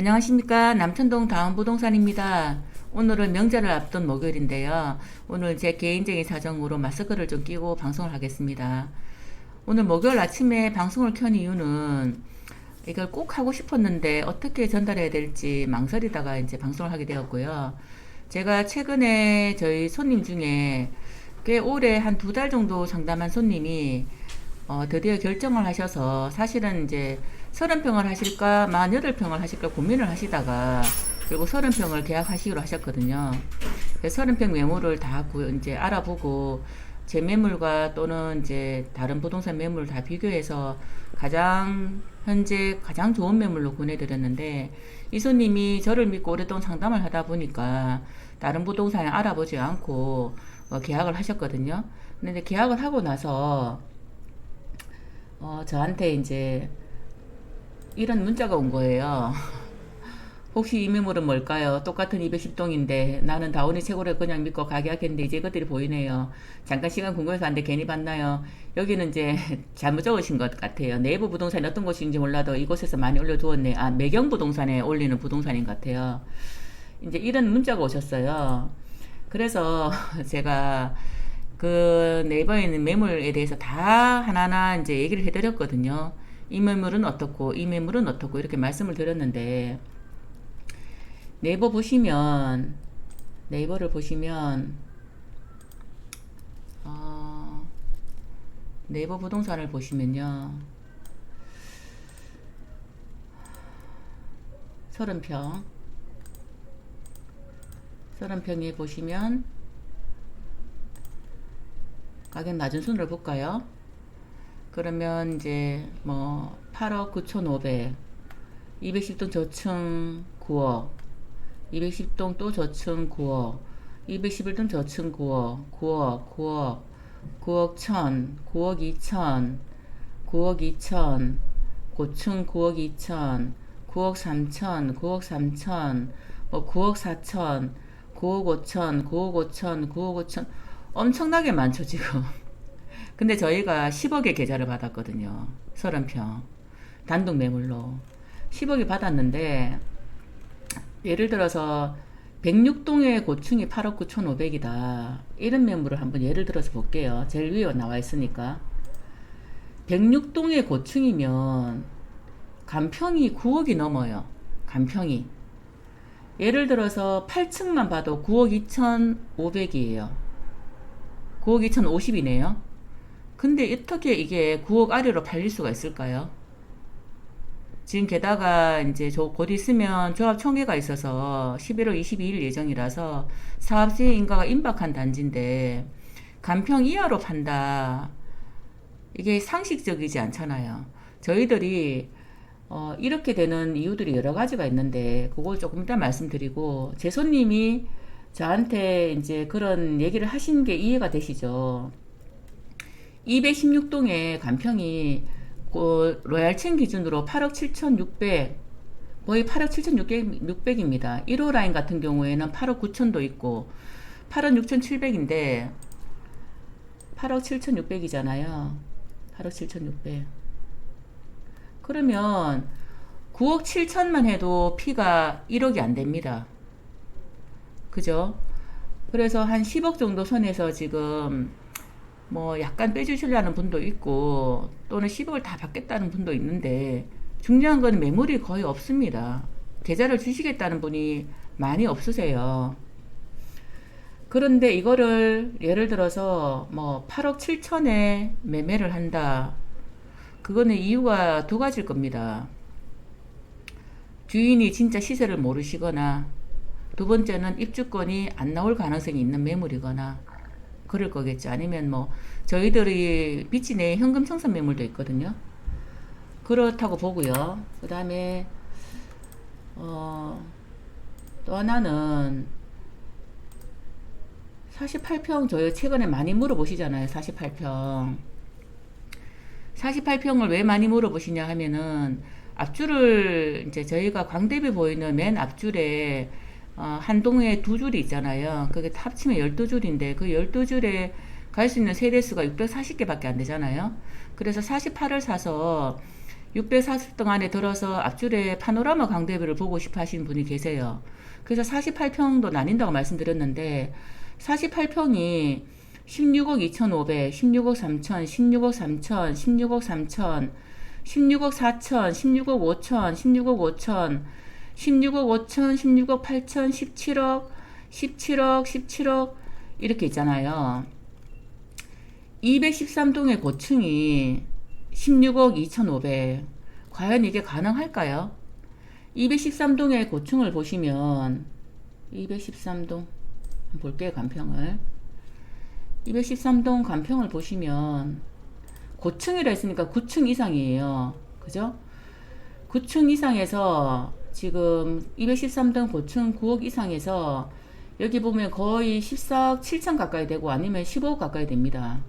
안녕하십니까. 남천동 다운부동산입니다. 오늘은 명절을 앞둔 목요일인데요. 오늘 제 개인적인 사정으로 마스크를 좀 끼고 방송을 하겠습니다. 오늘 목요일 아침에 방송을 켠 이유는 이걸 꼭 하고 싶었는데 어떻게 전달해야 될지 망설이다가 이제 방송을 하게 되었고요. 제가 최근에 저희 손님 중에 꽤 오래 한 2달 정도 상담한 손님이 드디어 결정을 하셔서 사실은 이제 30평을 하실까 48평을 하실까 고민을 하시다가 결국 30평을 계약하시기로 하셨거든요. 30평 매물을 다 이제 알아보고 제 매물과 또는 이제 다른 부동산 매물을 다 비교해서 현재 가장 좋은 매물로 보내드렸는데, 이 손님이 저를 믿고 오랫동안 상담을 하다 보니까 다른 부동산을 알아보지 않고 계약을 하셨거든요. 근데 계약을 하고 나서 저한테 이제 이런 문자가 온 거예요. 혹시 이 매물은 뭘까요? 똑같은 210동인데 나는 다운이 최고를 그냥 믿고 가계약했는데 이제 이것들이 보이네요. 잠깐 시간 궁금해서 왔는데 괜히 봤나요? 여기는 이제 잘못 적으신 것 같아요. 내부 부동산이 어떤 곳인지 몰라도 이곳에서 많이 올려두었네. 매경 부동산에 올리는 부동산인 것 같아요. 이제 이런 문자가 오셨어요. 그래서 제가 그 네이버에 있는 매물에 대해서 다 하나하나 이제 얘기를 해드렸거든요. 이 매물은 어떻고 이 매물은 어떻고 이렇게 말씀을 드렸는데, 네이버를 보시면 네이버 부동산을 보시면요, 30평에 보시면 가격 낮은 순으로 볼까요? 그러면 이제 뭐 8억 9,500, 210동 저층 9억, 210동 또 저층 9억, 211동 저층 9억, 9억, 9억, 9억 1천, 9억 2천, 9억 2천, 고층 9억 2천, 9억 3천, 9억 3천, 뭐 9억 4천, 9억 5천, 9억 5천, 9억 5천, 엄청나게 많죠 지금. 근데 저희가 10억의 계좌를 받았거든요. 30평 단독 매물로 10억이 받았는데, 예를 들어서 106동의 고층이 8억 9,500이다 이런 매물을 한번 예를 들어서 볼게요. 제일 위에 나와 있으니까. 106동의 고층이면 간평이 9억이 넘어요. 간평이 예를 들어서 8층만 봐도 9억 2,500이에요 9억 2,050이네요 근데 어떻게 이게 9억 아래로 팔릴 수가 있을까요? 지금 게다가 이제 곧 있으면 조합 총회가 있어서 11월 22일 예정이라서 사업주의 인가가 임박한 단지인데 간평 이하로 판다. 이게 상식적이지 않잖아요. 저희들이 이렇게 되는 이유들이 여러 가지가 있는데 그걸 조금 이따 말씀드리고, 제 손님이 저한테 이제 그런 얘기를 하신 게 이해가 되시죠? 216동의 간평이 로얄층 기준으로 8억 7,600, 거의 8억 7,600입니다. 1호 라인 같은 경우에는 8억 9천도 있고 8억 6,700인데 8억 7,600이잖아요. 8억 7,600. 그러면 9억 7천만 해도 피가 1억이 안 됩니다. 그죠? 그래서 한 10억 정도 선에서 지금 뭐 약간 빼주시려는 분도 있고 또는 10억을 다 받겠다는 분도 있는데, 중요한 건 매물이 거의 없습니다. 계좌를 주시겠다는 분이 많이 없으세요. 그런데 이거를 예를 들어서 뭐 8억 7천에 매매를 한다. 그거는 이유가 두 가지일 겁니다. 주인이 진짜 시세를 모르시거나, 두 번째는 입주권이 안 나올 가능성이 있는 매물이거나 그럴 거겠죠. 아니면 뭐 저희들이 비치 내에 현금 청산 매물도 있거든요. 그렇다고 보고요. 그 다음에 또 하나는 48평, 저희 최근에 많이 물어보시잖아요. 48평을 왜 많이 물어보시냐 하면은, 앞줄을 이제 저희가 광대비 보이는 맨 앞줄에 한 동에 두 줄이 있잖아요. 그게 합치면 12줄인데 그 12줄에 갈 수 있는 세대수가 640개밖에 안 되잖아요. 그래서 48을 사서 640등 안에 들어서 앞줄에 파노라마 강대뷰를 보고 싶어 하시는 분이 계세요. 그래서 48평도 나뉜다고 말씀드렸는데 48평이 16억 2,500, 16억 3천, 16억 3천, 16억 3천, 16억 4천, 16억 5천, 16억 5천, 16억 5천, 16억 8천, 17억, 17억, 17억 이렇게 있잖아요. 213동의 고층이 16억 2,500. 과연 이게 가능할까요? 213동의 고층을 보시면 213동 볼게요. 간평을 213동 간평을 보시면 고층이라 했으니까 9층 이상이에요. 그죠? 9층 이상에서 지금 213동 고층 9억 이상에서 여기 보면 거의 14억 7천 가까이 되고 아니면 15억 가까이 됩니다.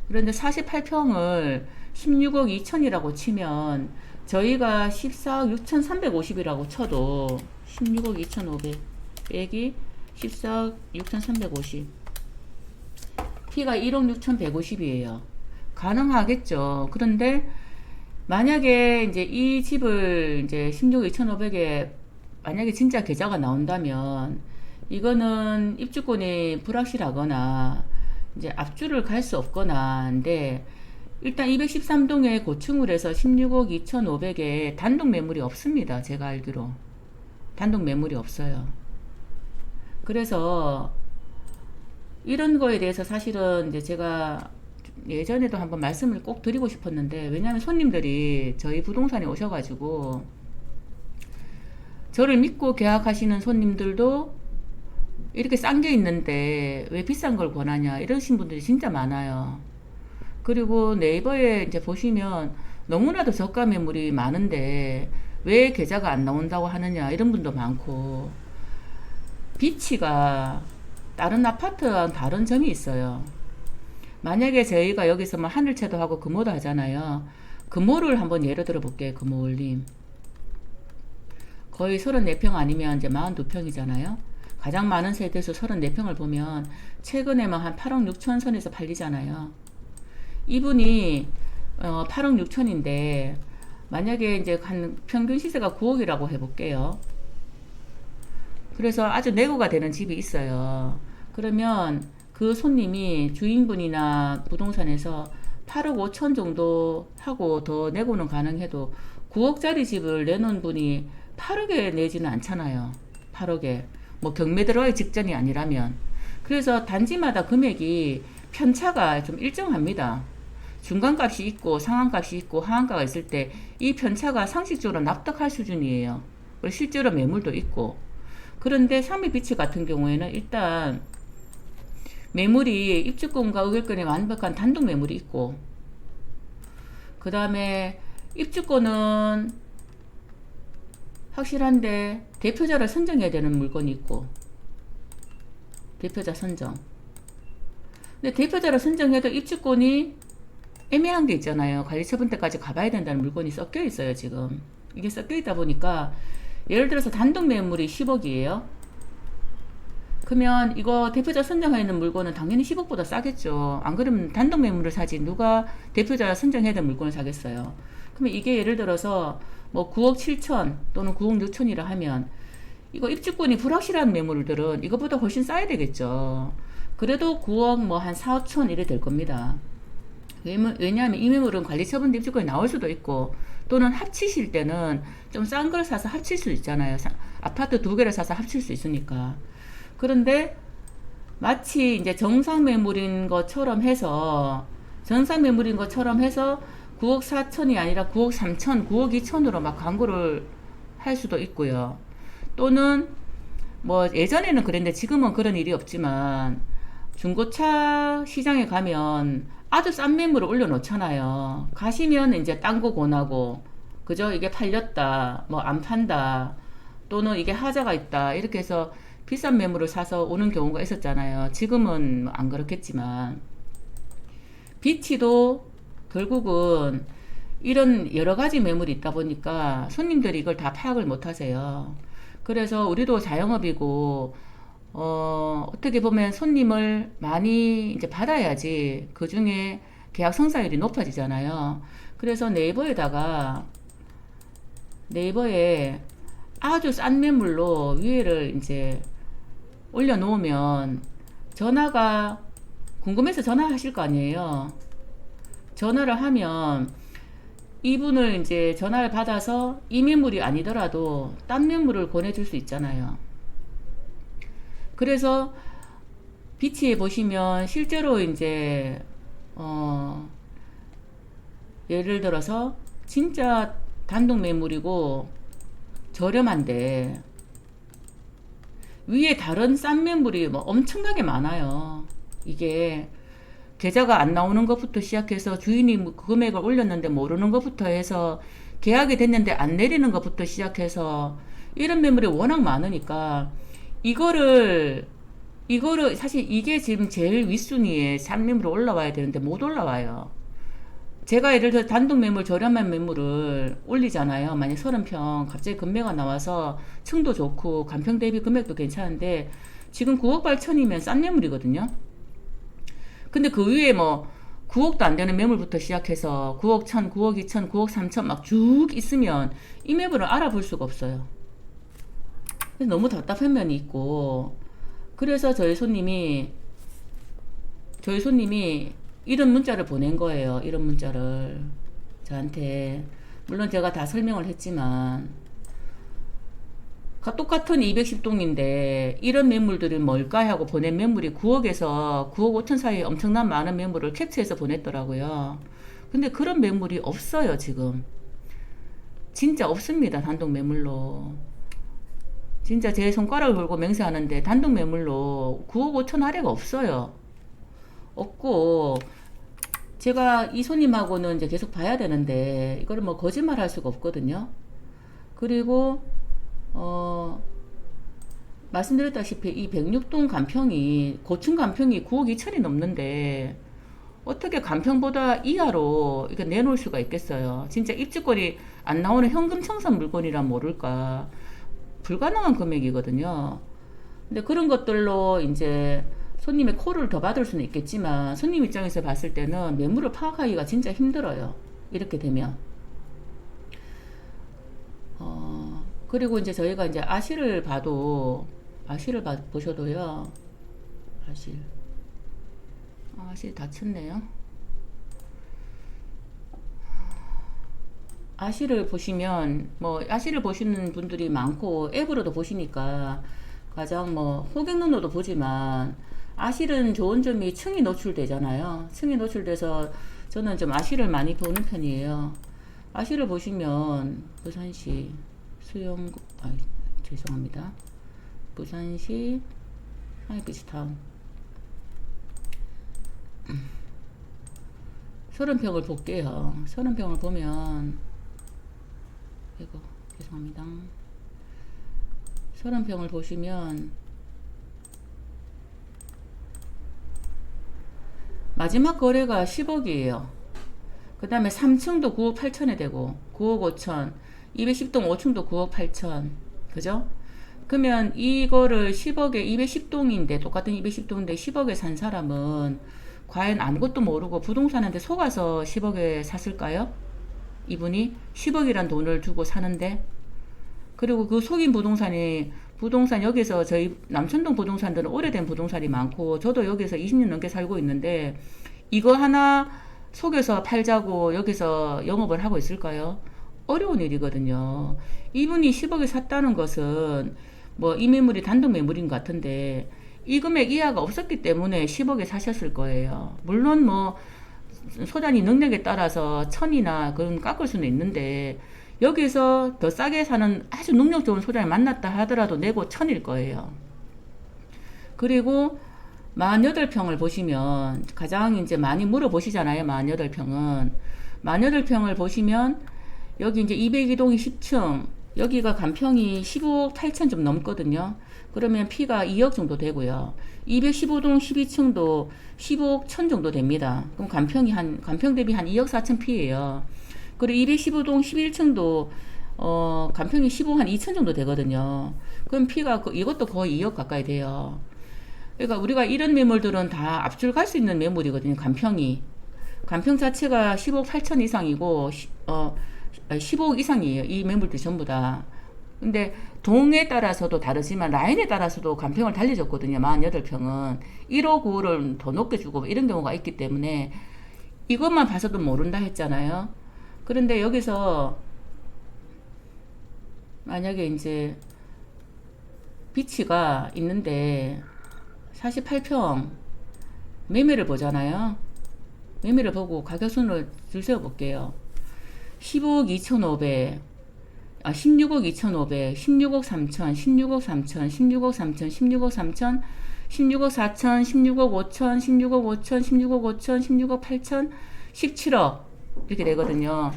그런데 48평을 16억 2천이라고 치면 저희가 14억 6,350이라고 쳐도 16억 2,500 빼기 14억 6,350 P가 1억 6,150이에요. 가능하겠죠. 그런데 만약에 이제 이 집을 이제 16억 2,500에 만약에 진짜 계좌가 나온다면 이거는 입주권이 불확실하거나 이제 앞줄을 갈 수 없거나인데 일단 213동에 고층을 해서 16억 2,500에 단독 매물이 없습니다. 제가 알기로 단독 매물이 없어요. 그래서 이런 거에 대해서 사실은 이제 제가 예전에도 한번 말씀을 꼭 드리고 싶었는데 왜냐하면 손님들이 저희 부동산에 오셔가지고 저를 믿고 계약하시는 손님들도 이렇게 싼 게 있는데 왜 비싼 걸 권하냐 이러신 분들이 진짜 많아요. 그리고 네이버에 이제 보시면 너무나도 저가 매물이 많은데 왜 계좌가 안 나온다고 하느냐 이런 분도 많고 비치가 다른 아파트와는 다른 점이 있어요. 만약에 저희가 여기서 뭐 하늘채도 하고 금호도 하잖아요. 금호를 한번 예로 들어 볼게요. 금호 올림 거의 34평 아니면 이제 42평이잖아요. 가장 많은 세대수 34평을 보면 최근에만 한 8억 6천 선에서 팔리잖아요. 이분이 8억 6천인데 만약에 이제 한 평균 시세가 9억이라고 해볼게요. 그래서 아주 내고가 되는 집이 있어요. 그러면 그 손님이 주인분이나 부동산에서 8억 5천 정도 하고 더 내고는 가능해도 9억짜리 집을 내놓은 분이 8억에 내지는 않잖아요. 8억에. 뭐 경매 들어가기 직전이 아니라면. 그래서 단지마다 금액이 편차가 좀 일정합니다. 중간값이 있고 상한값이 있고 하한가가 있을 때 이 편차가 상식적으로 납득할 수준이에요. 그리고 실제로 매물도 있고. 그런데 상미비치 같은 경우에는 일단 매물이 입주권과 의결권이 완벽한 단독 매물이 있고 그 다음에 입주권은 확실한데 대표자를 선정해야 되는 물건이 있고 대표자 선정. 근데 대표자를 선정해도 입주권이 애매한 게 있잖아요. 관리처분 때까지 가봐야 된다는 물건이 섞여 있어요. 지금 이게 섞여 있다 보니까 예를 들어서 단독 매물이 10억이에요. 그러면 이거 대표자 선정해 있는 물건은 당연히 10억보다 싸겠죠. 안 그러면 단독 매물을 사지 누가 대표자 선정해야 되는 물건을 사겠어요. 그러면 이게 예를 들어서 뭐 9억 7천 또는 9억 6천이라 하면 이거 입주권이 불확실한 매물들은 이거보다 훨씬 싸야 되겠죠. 그래도 9억 뭐 한 4, 5천 이래 될 겁니다. 왜냐하면 이 매물은 관리처분 입주권이 나올 수도 있고 또는 합치실 때는 좀 싼 걸 사서 합칠 수 있잖아요. 아파트 2개를 사서 합칠 수 있으니까. 그런데 마치 이제 정상 매물인 것처럼 해서 9억 4천이 아니라 9억 3천, 9억 2천으로 막 광고를 할 수도 있고요. 또는 뭐 예전에는 그랬는데 지금은 그런 일이 없지만 중고차 시장에 가면 아주 싼 매물을 올려놓잖아요. 가시면 이제 딴 거 권하고 그죠? 이게 팔렸다, 뭐 안 판다, 또는 이게 하자가 있다 이렇게 해서 비싼 매물을 사서 오는 경우가 있었잖아요. 지금은 안 그렇겠지만 비치도 결국은 이런 여러 가지 매물이 있다 보니까 손님들이 이걸 다 파악을 못 하세요. 그래서 우리도 자영업이고 어떻게 보면 손님을 많이 이제 받아야지 그 중에 계약 성사율이 높아지잖아요. 그래서 네이버에 아주 싼 매물로 위에를 이제 올려놓으면 전화가 궁금해서 전화하실 거 아니에요. 전화를 하면 이분을 이제 전화를 받아서 이 매물이 아니더라도 딴 매물을 권해줄 수 있잖아요. 그래서 비치에 보시면 실제로 이제 예를 들어서 진짜 단독 매물이고 저렴한데 위에 다른 싼 매물이 뭐 엄청나게 많아요. 이게 계좌가 안 나오는 것부터 시작해서 주인이 금액을 올렸는데 모르는 것부터 해서 계약이 됐는데 안 내리는 것부터 시작해서 이런 매물이 워낙 많으니까 이거를 사실 이게 지금 제일 윗순위에 싼 매물이 올라와야 되는데 못 올라와요. 제가 예를 들어 단독 매물 저렴한 매물을 올리잖아요. 만약 30평 갑자기 금매가 나와서 층도 좋고 간평 대비 금액도 괜찮은데 지금 9억 8천이면 싼 매물이거든요. 근데 그 위에 뭐 9억도 안 되는 매물부터 시작해서 9억 1천, 9억 2천, 9억 3천 막 쭉 있으면 이 매물을 알아볼 수가 없어요. 그래서 너무 답답한 면이 있고 그래서 저희 손님이 이런 문자를 보낸 거예요. 이런 문자를 저한테. 물론 제가 다 설명을 했지만 똑같은 210동인데 이런 매물들이 뭘까 하고 보낸 매물이 9억에서 9억 5천 사이에 엄청난 많은 매물을 캡처해서 보냈더라고요. 근데 그런 매물이 없어요. 지금 진짜 없습니다. 단독 매물로 진짜 제 손가락을 걸고 맹세하는데 단독 매물로 9억 5천 아래가 없어요. 없고 제가 이 손님하고는 이제 계속 봐야 되는데 이거를 뭐 거짓말 할 수가 없거든요. 그리고 말씀드렸다시피 이 106동 간평이 고층 간평이 9억 2천이 넘는데 어떻게 간평보다 이하로 이거 내놓을 수가 있겠어요. 진짜 입주권이 안 나오는 현금 청산 물건이란 모를까. 불가능한 금액이거든요. 근데 그런 것들로 이제 손님의 콜을 더 받을 수는 있겠지만 손님 입장에서 봤을 때는 매물을 파악하기가 진짜 힘들어요. 이렇게 되면. 그리고 이제 저희가 이제 아실을 보셔도요. 아실 닫혔네요. 아실을 보시면 뭐 아실을 보시는 분들이 많고 앱으로도 보시니까 가장 뭐 호객눈으로도 보지만 아실은 좋은 점이 층이 노출되잖아요. 층이 노출돼서 저는 좀 아실을 많이 보는 편이에요. 아실을 보시면 부산시 죄송합니다. 부산시 하이비스타운 30평을 볼게요. 30평을 보면 이거 죄송합니다. 30평을 보시면 마지막 거래가 10억이에요. 그 다음에 3층도 9억 8천에 되고 9억 5천 210동 5층도 9억 8천 그죠? 그러면 이거를 10억에 210동인데 똑같은 210동인데 10억에 산 사람은 과연 아무것도 모르고 부동산한테 속아서 10억에 샀을까요? 이분이 10억이란 돈을 주고 사는데 그리고 그 속인 부동산 여기서 저희 남천동 부동산들은 오래된 부동산이 많고 저도 여기서 20년 넘게 살고 있는데 이거 하나 속여서 팔자고 여기서 영업을 하고 있을까요? 어려운 일이거든요. 이분이 10억에 샀다는 것은 뭐 이 매물이 단독 매물인 것 같은데 이 금액 이하가 없었기 때문에 10억에 사셨을 거예요. 물론 뭐 소장이 능력에 따라서 천이나 그런 깎을 수는 있는데 여기서 더 싸게 사는 아주 능력 좋은 소장이 만났다 하더라도 내고 천일 거예요. 그리고 48평을 보시면 가장 이제 많이 물어보시잖아요. 48평은 48평을 보시면 여기 이제 202동이 10층 여기가 간평이 15억 8천 좀 넘거든요. 그러면 피가 2억 정도 되고요. 215동 12층도 15억 1천 정도 됩니다. 그럼 간평 대비 한 2억 4천 피예요. 그리고 215동 11층도 간평이 15억 한 2천 정도 되거든요. 그럼 피가 이것도 거의 2억 가까이 돼요. 그러니까 우리가 이런 매물들은 다 앞줄 갈 수 있는 매물이거든요. 간평이. 간평 자체가 10억 8천 이상이고 15억 이상이에요. 이 매물들 전부 다. 근데 동에 따라서도 다르지만 라인에 따라서도 간평을 달리줬거든요. 48평은 1억 9를 더 높게 주고 이런 경우가 있기 때문에 이것만 봐서도 모른다 했잖아요. 그런데 여기서 만약에 이제 비치가 있는데 48평 매매를 보잖아요. 매매를 보고 가격순을 줄 세워 볼게요. 15억 2,500, 16억 2,500, 16억 3천, 16억 3천, 16억 3천, 16억 3천, 16억 4천, 16억 5천, 16억 5천, 16억 5천, 16억 8천, 17억 이렇게 되거든요.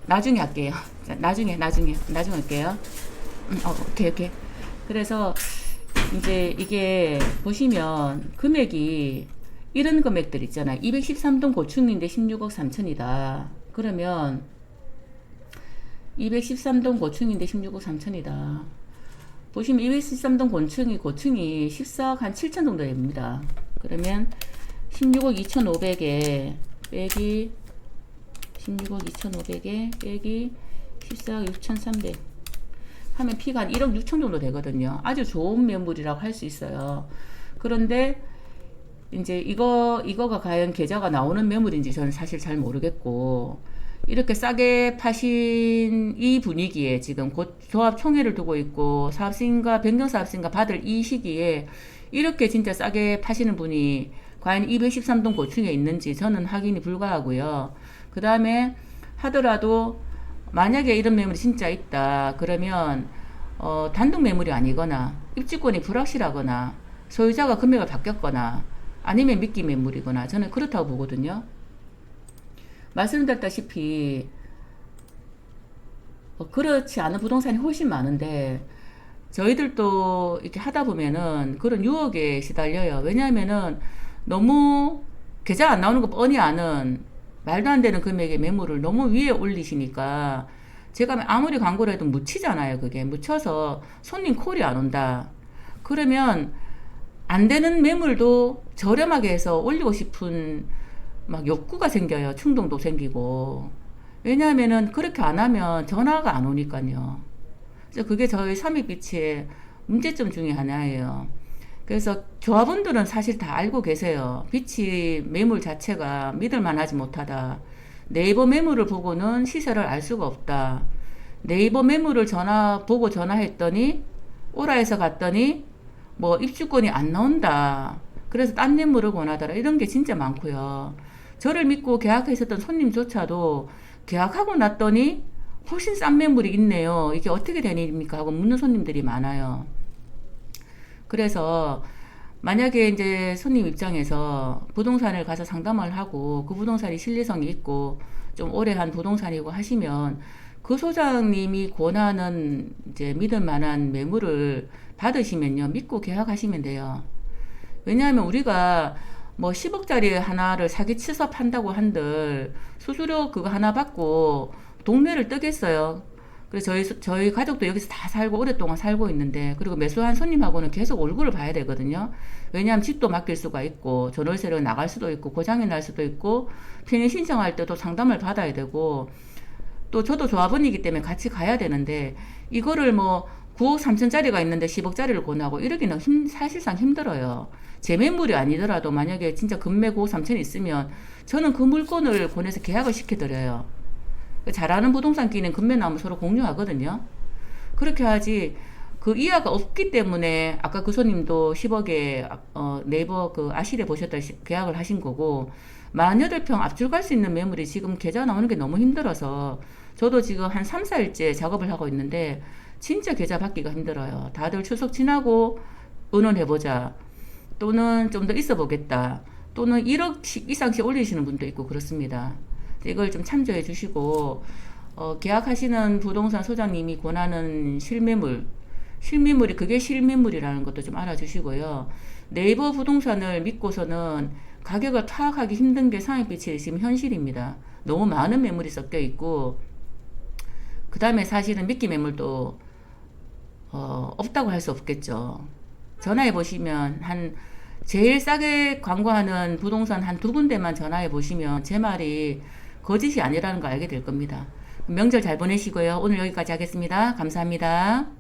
나중에 할게요. 자, 나중에 할게요. 오케이. 그래서 이제 이게 보시면 금액이 이런 금액들 있잖아요. 213동 고층인데 16억 3천이다. 그러면 213동 고층인데 16억 3천이다. 보시면 213동 고층이 14억 한 7천 정도 됩니다. 그러면 16억 2,500에 빼기 16억 2,500에 빼기 14억 6,300 하면 피가 한 1억 6천 정도 되거든요. 아주 좋은 매물이라고 할 수 있어요. 그런데 이제 이거가 과연 계좌가 나오는 매물인지 저는 사실 잘 모르겠고, 이렇게 싸게 파신 이 분위기에 지금 곧 조합 총회를 두고 있고 사업승인가 변경사업승인가 받을 이 시기에 이렇게 진짜 싸게 파시는 분이 과연 213동 고층에 있는지 저는 확인이 불가하고요. 그 다음에 하더라도 만약에 이런 매물이 진짜 있다 그러면 단독 매물이 아니거나 입주권이 불확실하거나 소유자가 금액을 바뀌었거나 아니면 미끼 매물이거나 저는 그렇다고 보거든요. 말씀드렸다시피 그렇지 않은 부동산이 훨씬 많은데 저희들도 이렇게 하다 보면은 그런 유혹에 시달려요. 왜냐하면은 너무 계좌 안 나오는 거 뻔히 아는 말도 안 되는 금액의 매물을 너무 위에 올리시니까 제가 아무리 광고를 해도 묻히잖아요. 그게 묻혀서 손님 콜이 안 온다. 그러면 안 되는 매물도 저렴하게 해서 올리고 싶은 막 욕구가 생겨요. 충동도 생기고. 왜냐하면은 그렇게 안 하면 전화가 안 오니까요. 그래서 그게 저희 삼익비치의 문제점 중에 하나예요. 그래서 조합원들은 사실 다 알고 계세요. 비치 매물 자체가 믿을만하지 못하다. 네이버 매물을 보고는 시세를 알 수가 없다. 네이버 매물을 보고 전화했더니 오라에서 갔더니 뭐 입주권이 안 나온다. 그래서 딴 매물을 권하더라. 이런 게 진짜 많고요. 저를 믿고 계약했었던 손님조차도 계약하고 났더니 훨씬 싼 매물이 있네요. 이게 어떻게 된 일입니까? 하고 묻는 손님들이 많아요. 그래서 만약에 이제 손님 입장에서 부동산을 가서 상담을 하고 그 부동산이 신뢰성이 있고 좀 오래 한 부동산이고 하시면 그 소장님이 권하는 이제 믿을 만한 매물을 받으시면요. 믿고 계약하시면 돼요. 왜냐하면 우리가 뭐 10억짜리 하나를 사기치서 판다고 한들 수수료 그거 하나 받고 동네를 뜨겠어요. 그래서 저희 가족도 여기서 다 살고 오랫동안 살고 있는데, 그리고 매수한 손님하고는 계속 얼굴을 봐야 되거든요. 왜냐하면 집도 맡길 수가 있고 전월세로 나갈 수도 있고 고장이 날 수도 있고 편의 신청할 때도 상담을 받아야 되고, 또 저도 조합원이기 때문에 같이 가야 되는데 이거를 뭐 9억 3천짜리가 있는데 10억짜리를 권하고 이러기는 사실상 힘들어요. 제 매물이 아니더라도 만약에 진짜 금매 9억 3천이 있으면 저는 그 물건을 권해서 계약을 시켜드려요. 잘하는 부동산끼리는 금매나무 서로 공유하거든요. 그렇게 하지 그 이하가 없기 때문에 아까 그 손님도 10억에 네이버 그 아실에 보셨다 계약을 하신 거고, 48평 앞줄 갈 수 있는 매물이 지금 계좌 나오는 게 너무 힘들어서 저도 지금 한 3, 4일째 작업을 하고 있는데 진짜 계좌 받기가 힘들어요. 다들 추석 지나고 의논해보자, 또는 좀 더 있어 보겠다, 또는 1억 이상씩 올리시는 분도 있고 그렇습니다. 이걸 좀 참조해 주시고 계약하시는 부동산 소장님이 권하는 실매물이 그게 실매물이라는 것도 좀 알아주시고요. 네이버 부동산을 믿고서는 가격을 파악하기 힘든 게 삼익빛의 지금 현실입니다. 너무 많은 매물이 섞여 있고, 그 다음에 사실은 미끼 매물도 없다고 할 수 없겠죠. 전화해 보시면 한 제일 싸게 광고하는 부동산 한 두 군데만 전화해 보시면 제 말이 거짓이 아니라는 거 알게 될 겁니다. 명절 잘 보내시고요. 오늘 여기까지 하겠습니다. 감사합니다.